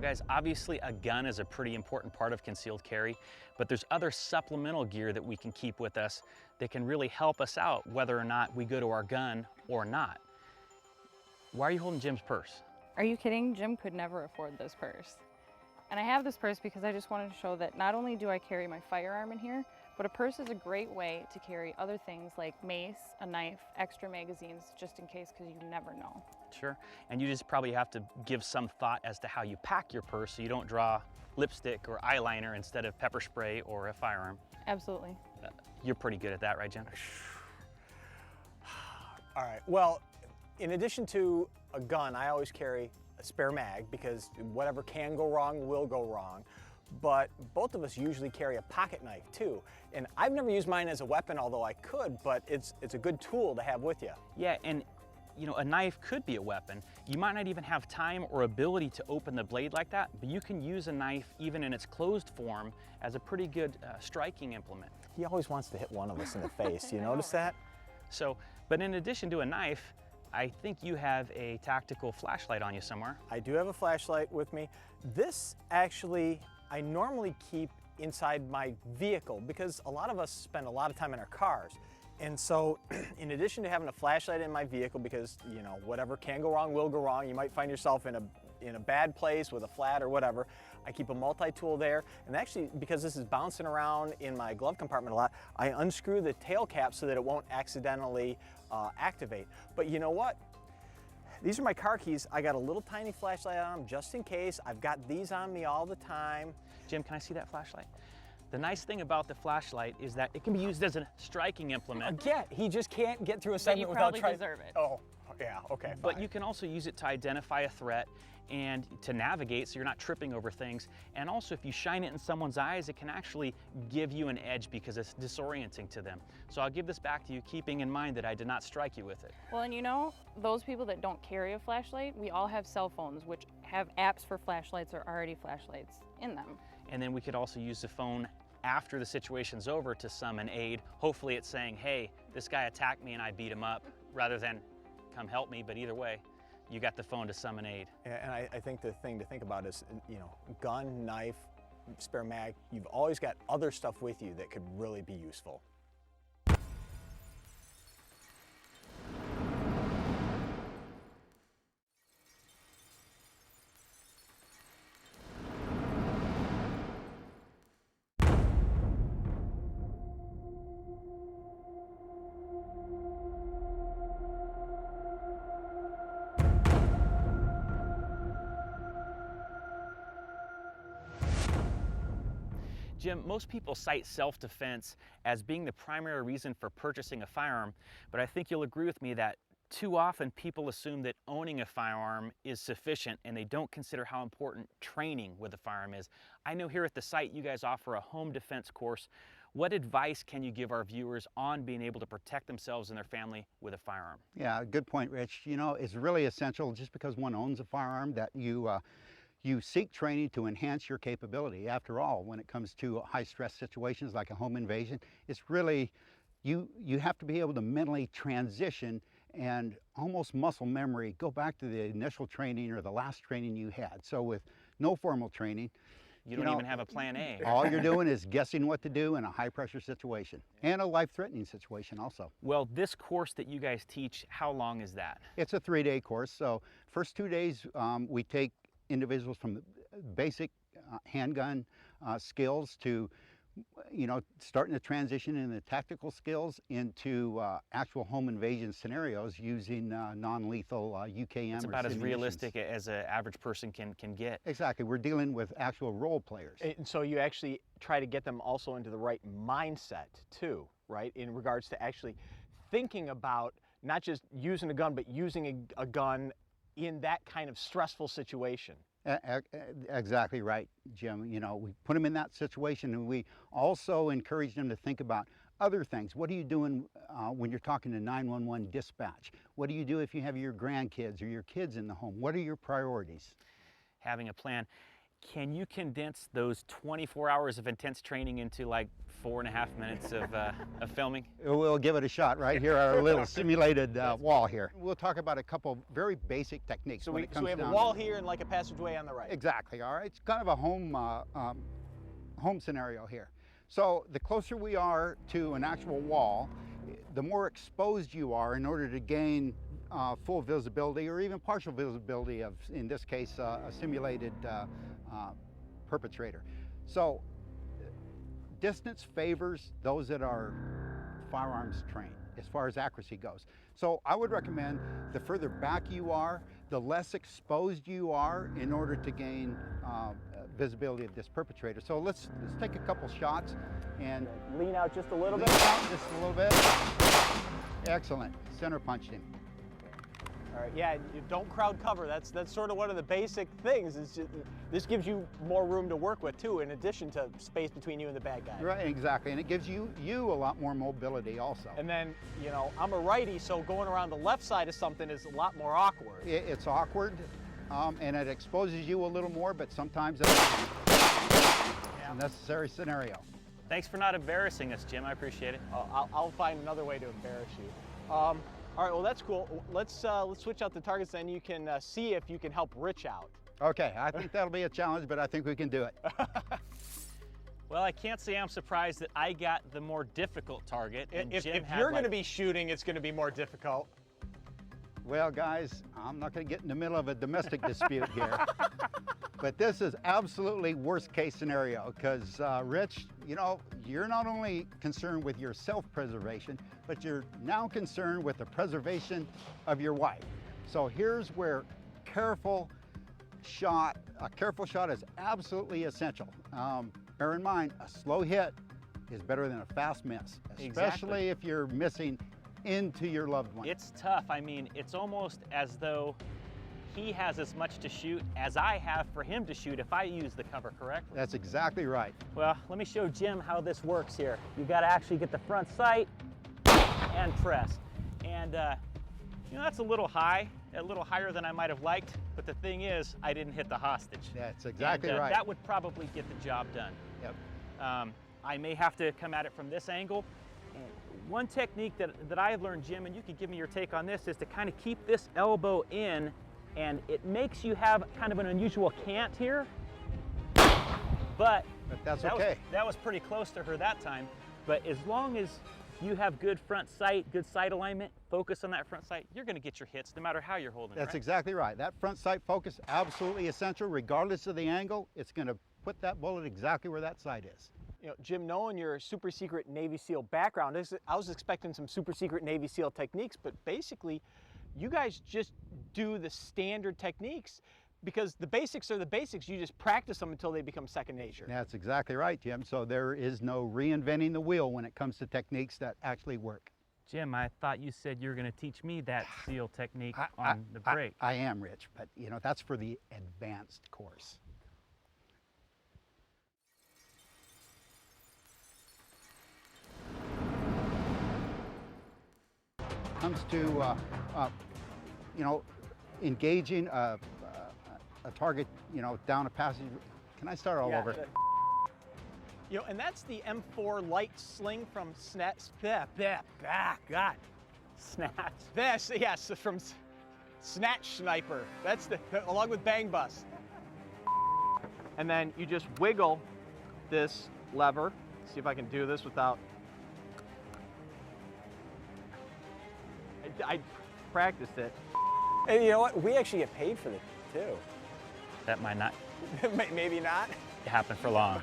Well guys, obviously a gun is a pretty important part of concealed carry, but there's other supplemental gear that we can keep with us that can really help us out whether or not we go to our gun or not. Why are you holding Jim's purse? Are you kidding? Jim could never afford this purse. And I have this purse because I just wanted to show that not only do I carry my firearm in here, but a purse is a great way to carry other things like mace, a knife, extra magazines, just in case, because you never know. Sure, and you just probably have to give some thought as to how you pack your purse so you don't draw lipstick or eyeliner instead of pepper spray or a firearm. Absolutely. You're pretty good at that, right, Jim? All right, well, in addition to a gun, I always carry a spare mag because whatever can go wrong will go wrong. But both of us usually carry a pocket knife too. And I've never used mine as a weapon, although I could, but it's a good tool to have with you. Yeah, and you know, a knife could be a weapon. You might not even have time or ability to open the blade like that, but you can use a knife even in its closed form as a pretty good striking implement. He always wants to hit one of us in the face. You notice that? So, but in addition to a knife, I think you have a tactical flashlight on you somewhere. I do have a flashlight with me. This actually, I normally keep inside my vehicle because a lot of us spend a lot of time in our cars. And so in addition to having a flashlight in my vehicle, because you know, whatever can go wrong will go wrong, you might find yourself in a bad place with a flat or whatever, I keep a multi-tool there. And actually, because this is bouncing around in my glove compartment a lot, I unscrew the tail cap so that it won't accidentally activate. But you know what? These are my car keys. I got a little tiny flashlight on them just in case. I've got these on me all the time. Jim, can I see that flashlight? The nice thing about the flashlight is that it can be used as a striking implement. He just can't get through a segment without trying. But you probably deserve it. Oh, yeah, okay. But fine. you can also use it to identify a threat and to navigate so you're not tripping over things. And also if you shine it in someone's eyes, it can actually give you an edge because it's disorienting to them. So I'll give this back to you, keeping in mind that I did not strike you with it. Well, and you know, those people that don't carry a flashlight, we all have cell phones which have apps for flashlights or already flashlights in them. And then we could also use the phone after the situation's over to summon aid. Hopefully it's saying, hey, this guy attacked me and I beat him up, rather than come help me, but either way, you got the phone to summon aid. And I think the thing to think about is, you know, gun, knife, spare mag, you've always got other stuff with you that could really be useful. Jim, most people cite self-defense as being the primary reason for purchasing a firearm, but I think you'll agree with me that too often people assume that owning a firearm is sufficient and they don't consider how important training with a firearm is. I know here at the site you guys offer a home defense course. What advice can you give our viewers on being able to protect themselves and their family with a firearm? Yeah, good point, Rich. You know, it's really essential just because one owns a firearm that you seek training to enhance your capability. After all, when it comes to high stress situations like a home invasion, it's really, you have to be able to mentally transition and almost muscle memory, go back to the initial training or the last training you had. So with no formal training, you don't even have a plan A. All you're doing is guessing what to do in a high pressure situation and a life-threatening situation also. Well, this course that you guys teach, how long is that? It's a 3-day course. So first 2 days we take individuals from the basic handgun skills to, you know, starting to transition in the tactical skills into actual home invasion scenarios using non-lethal UKM. It's about as realistic as an average person can get. Exactly. We're dealing with actual role players. And so you actually try to get them also into the right mindset too, right? In regards to actually thinking about not just using a gun, but using a gun in that kind of stressful situation. Exactly right, Jim. You know, we put them in that situation and we also encourage them to think about other things. What are you doing when you're talking to 911 dispatch? What do you do if you have your grandkids or your kids in the home? What are your priorities? Having a plan. Can you condense those 24 hours of intense training into like 4.5 minutes of filming? We'll give it a shot right here, our little simulated wall here. We'll talk about a couple very basic techniques. So when we, it comes so we have a down wall to- here and like a passageway on the right. Exactly, all right? It's kind of a home scenario here. So the closer we are to an actual wall, the more exposed you are in order to gain full visibility or even partial visibility of, in this case, a simulated perpetrator. So distance favors those that are firearms trained as far as accuracy goes. So I would recommend the further back you are, the less exposed you are in order to gain visibility of this perpetrator. So let's take a couple shots and Lean out just a little lean bit. out just a little bit. Excellent. Center punched him. All right, yeah, you don't crowd cover. That's sort of one of the basic things. Is just, this gives you more room to work with too, in addition to space between you and the bad guy. Right, exactly. And it gives you a lot more mobility also. And then, you know, I'm a righty, so going around the left side of something is a lot more awkward. It's awkward, and it exposes you a little more, but sometimes it's a necessary scenario. Thanks for not embarrassing us, Jim. I appreciate it. I'll find another way to embarrass you. All right, well that's cool. Let's switch out the targets, then you can see if you can help Rich out. Okay, I think that'll be a challenge, but I think we can do it. Well, I can't say I'm surprised that I got the more difficult target. And If Jim had, you're like, going to be shooting, it's going to be more difficult. Well, guys, I'm not going to get in the middle of a domestic dispute here, but this is absolutely worst case scenario because, Rich, you know, you're not only concerned with your self-preservation, but you're now concerned with the preservation of your wife. So here's where a careful shot is absolutely essential. Bear in mind, a slow hit is better than a fast miss, especially Exactly. if you're missing into your loved one. It's tough. I mean, it's almost as though he has as much to shoot as I have for him to shoot if I use the cover correctly. That's exactly right. Well, let me show Jim how this works here. You got to actually get the front sight and press. And you know, that's a little high, a little higher than I might have liked, but the thing is, I didn't hit the hostage. That's exactly And, right. That would probably get the job done. Yep. I may have to come at it from this angle. And one technique that I have learned, Jim, and you could give me your take on this, is to kind of keep this elbow in, and it makes you have kind of an unusual cant here. But that's that okay. that was pretty close to her that time. But as long as you have good front sight, good sight alignment, focus on that front sight, you're going to get your hits no matter how you're holding. That's right? exactly right. That front sight focus, absolutely essential. Regardless of the angle, it's going to put that bullet exactly where that sight is. You know, Jim, knowing your super secret Navy SEAL background, I was expecting some super secret Navy SEAL techniques, but basically, you guys just do the standard techniques because the basics are the basics. You just practice them until they become second nature. That's exactly right, Jim. So there is no reinventing the wheel when it comes to techniques that actually work. Jim, I thought you said you were going to teach me that SEAL technique on the break. I am, Rich, but you know, that's for the advanced course. Comes to you know, engaging a target, you know, down a passage. Can I start all over? You know, and that's the M4 light sling from God. Snatch. This, yes, from Snatch Sniper. That's along with Bang Bus. And then you just wiggle this lever. See if I can do this without. I practiced it. And you know what? We actually get paid for it too. That might not Maybe not. happen for long.